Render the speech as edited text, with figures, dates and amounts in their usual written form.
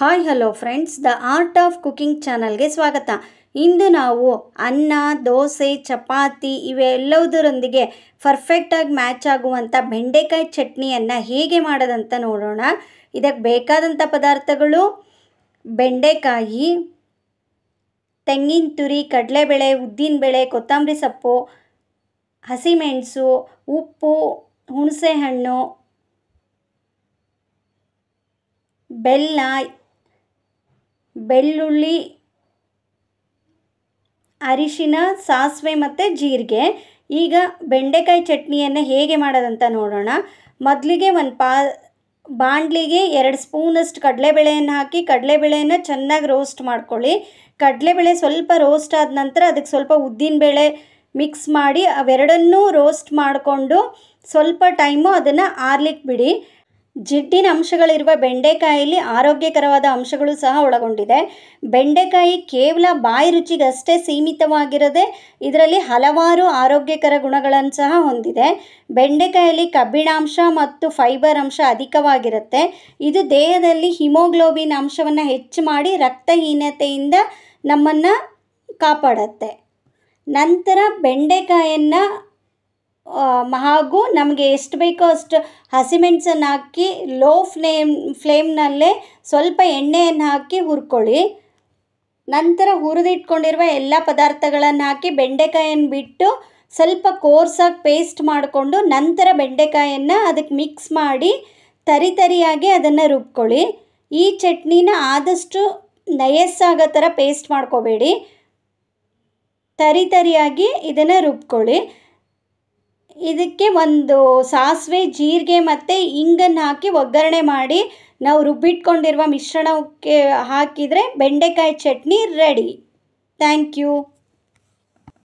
Hi hello friends, the art of cooking ಚಾನಲ್ಗೆ ಸ್ವಾಗತ. ಇಂದು ನಾವು ಅನ್ನ, ದೋಸೆ, ಚಪಾತಿ ಇವೆಲ್ಲದರೊಂದಿಗೆ ಪರ್ಫೆಕ್ಟಾಗಿ ಮ್ಯಾಚ್ ಆಗುವಂಥ ಬೆಂಡೆಕಾಯಿ ಚಟ್ನಿಯನ್ನು ಹೇಗೆ ಮಾಡೋದಂತ ನೋಡೋಣ. ಇದಕ್ಕೆ ಬೇಕಾದಂಥ ಪದಾರ್ಥಗಳು ಬೆಂಡೆಕಾಯಿ, ತೆಂಗಿನ ತುರಿ, ಕಡಲೆಬೇಳೆ, ಉದ್ದಿನಬೇಳೆ, ಕೊತ್ತಂಬರಿ ಸೊಪ್ಪು, ಹಸಿಮೆಣಸು, ಉಪ್ಪು, ಹುಣಸೆಹಣ್ಣು, ಬೆಲ್ಲ, ಬೆಳ್ಳುಳ್ಳಿ, ಅರಿಶಿನ, ಸಾಸಿವೆ ಮತ್ತು ಜೀರಿಗೆ. ಈಗ ಬೆಂಡೆಕಾಯಿ ಚಟ್ನಿಯನ್ನು ಹೇಗೆ ಮಾಡೋದಂತ ನೋಡೋಣ. ಮೊದಲಿಗೆ ಒಂದು ಬಾಣಲಿಗೆ 2 ಸ್ಪೂನಷ್ಟು ಕಡಲೆಬೇಳೆಯನ್ನು ಹಾಕಿ ಕಡಲೆಬೇಳೆಯನ್ನು ಚೆನ್ನಾಗಿ ರೋಸ್ಟ್ ಮಾಡ್ಕೊಳ್ಳಿ. ಕಡಲೆಬೇಳೆ ಸ್ವಲ್ಪ ರೋಸ್ಟ್ ಆದ ನಂತರ ಅದಕ್ಕೆ ಸ್ವಲ್ಪ ಉದ್ದಿನಬೇಳೆ ಮಿಕ್ಸ್ ಮಾಡಿ ಅವೆರಡನ್ನೂ ರೋಸ್ಟ್ ಮಾಡಿಕೊಂಡು ಸ್ವಲ್ಪ ಟೈಮು ಅದನ್ನು ಆರ್ಲಿಕ್ಕೆ ಬಿಡಿ. ಜಿಡ್ಡಿನ ಅಂಶಗಳಿರುವ ಬೆಂಡೆಕಾಯಲ್ಲಿ ಆರೋಗ್ಯಕರವಾದ ಅಂಶಗಳು ಸಹ ಒಳಗೊಂಡಿದೆ. ಬೆಂಡೆಕಾಯಿ ಕೇವಲ ಬಾಯಿ ರುಚಿಗಷ್ಟೇ ಸೀಮಿತವಾಗಿರದೆ ಇದರಲ್ಲಿ ಹಲವಾರು ಆರೋಗ್ಯಕರ ಗುಣಗಳನ್ನು ಸಹ ಹೊಂದಿದೆ. ಬೆಂಡೆಕಾಯಲ್ಲಿ ಕಬ್ಬಿಣಾಂಶ ಮತ್ತು ಫೈಬರ್ ಅಂಶ ಅಧಿಕವಾಗಿರುತ್ತೆ. ಇದು ದೇಹದಲ್ಲಿ ಹಿಮೋಗ್ಲೋಬಿನ್ ಅಂಶವನ್ನು ಹೆಚ್ಚು ಮಾಡಿ ರಕ್ತಹೀನತೆಯಿಂದ ನಮ್ಮನ್ನು ಕಾಪಾಡುತ್ತೆ. ನಂತರ ಬೆಂಡೆಕಾಯನ್ನು ಹಾಗೂ ನಮಗೆ ಎಷ್ಟು ಬೇಕೋ ಅಷ್ಟು ಹಸಿಮೆಣಸನ್ನು ಹಾಕಿ ಲೋ ಫ್ಲೇಮ್ನಲ್ಲೇ ಸ್ವಲ್ಪ ಎಣ್ಣೆಯನ್ನು ಹಾಕಿ ಹುರ್ಕೊಳ್ಳಿ. ನಂತರ ಹುರಿದಿಟ್ಕೊಂಡಿರುವ ಎಲ್ಲ ಪದಾರ್ಥಗಳನ್ನು ಹಾಕಿ ಬೆಂಡೆಕಾಯನ್ನು ಬಿಟ್ಟು ಸ್ವಲ್ಪ ಕೋರ್ಸಾಗಿ ಪೇಸ್ಟ್ ಮಾಡಿಕೊಂಡು ನಂತರ ಬೆಂಡೆಕಾಯನ್ನು ಅದಕ್ಕೆ ಮಿಕ್ಸ್ ಮಾಡಿ ತರಿಯಾಗಿ ಅದನ್ನು ರುಬ್ಕೊಳ್ಳಿ. ಈ ಚಟ್ನಿನ ಆದಷ್ಟು ನಯಸ್ಸಾಗೋ ಥರ ಪೇಸ್ಟ್ ಮಾಡ್ಕೋಬೇಡಿ, ತರಿಯಾಗಿ ಇದನ್ನು ರುಬ್ಕೊಳ್ಳಿ. ಇದಕ್ಕೆ ಒಂದು ಸಾಸಿವೆ, ಜೀರಿಗೆ ಮತ್ತು ಇಂಗನ್ನು ಹಾಕಿ ಒಗ್ಗರಣೆ ಮಾಡಿ ನಾವು ರುಬ್ಬಿಟ್ಕೊಂಡಿರುವ ಮಿಶ್ರಣಕ್ಕೆ ಹಾಕಿದರೆ ಬೆಂಡೆಕಾಯಿ ಚಟ್ನಿ ರೆಡಿ. Thank you.